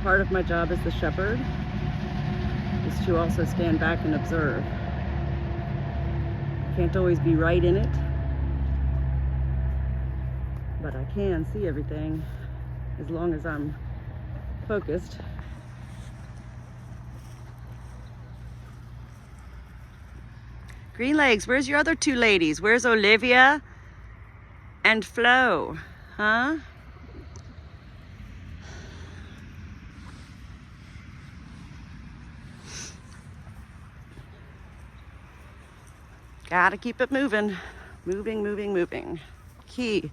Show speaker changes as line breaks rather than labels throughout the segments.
part of my job as the shepherd is to also stand back and observe. I can't always be right in it, but I can see everything as long as I'm focused. Green Legs, where's your other two ladies? Where's Olivia and Flo? Huh? Gotta keep it moving. Moving, moving, moving. Key.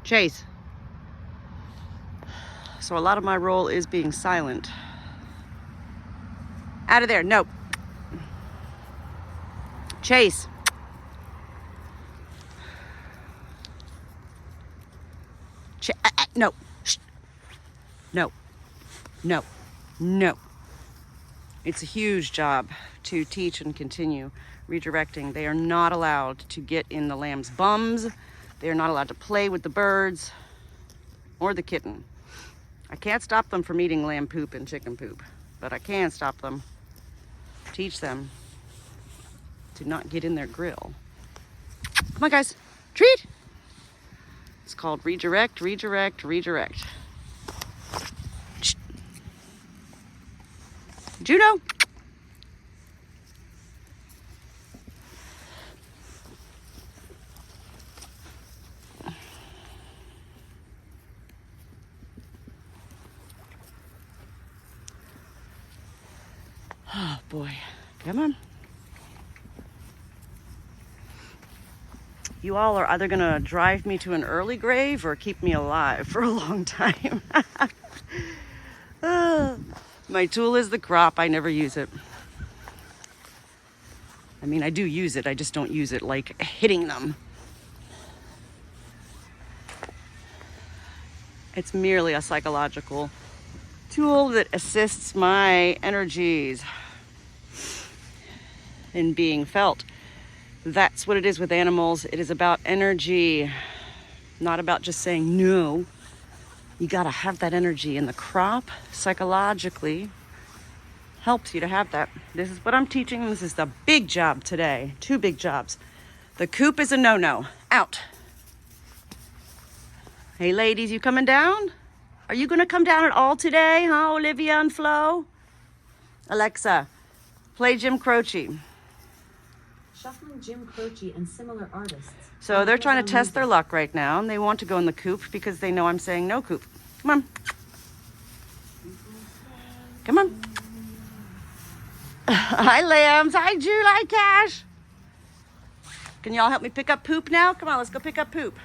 Chase. So a lot of my role is being silent. Out of there, no. Chase. No. Shh. No. No. No. It's a huge job to teach and continue redirecting. They are not allowed to get in the lamb's bums. They are not allowed to play with the birds or the kitten. I can't stop them from eating lamb poop and chicken poop, but I can stop them, teach them to not get in their grill. Come on, guys, treat. It's called redirect, redirect, redirect. Shh. Juno. Oh boy, come on. You all are either gonna drive me to an early grave or keep me alive for a long time. My tool is the crop, I never use it. I mean, I do use it, I just don't use it like hitting them. It's merely a psychological tool that assists my energies in being felt. That's what it is with animals. It is about energy, not about just saying no. You gotta have that energy, and the crop psychologically helps you to have that. This is what I'm teaching. This is the big job today. 2 big jobs. The coop is a no-no. Out. Hey ladies, you coming down? Are you gonna come down at all today, huh, Olivia and Flo? Alexa, play Jim Croce.
Shuffling Jim Croce and similar artists.
So they're trying to test their luck right now, and they want to go in the coop because they know I'm saying no coop. Come on. Come on. Hi, lambs. Hi, Jude. Hi, Cash. Can y'all help me pick up poop now? Come on, let's go pick up poop.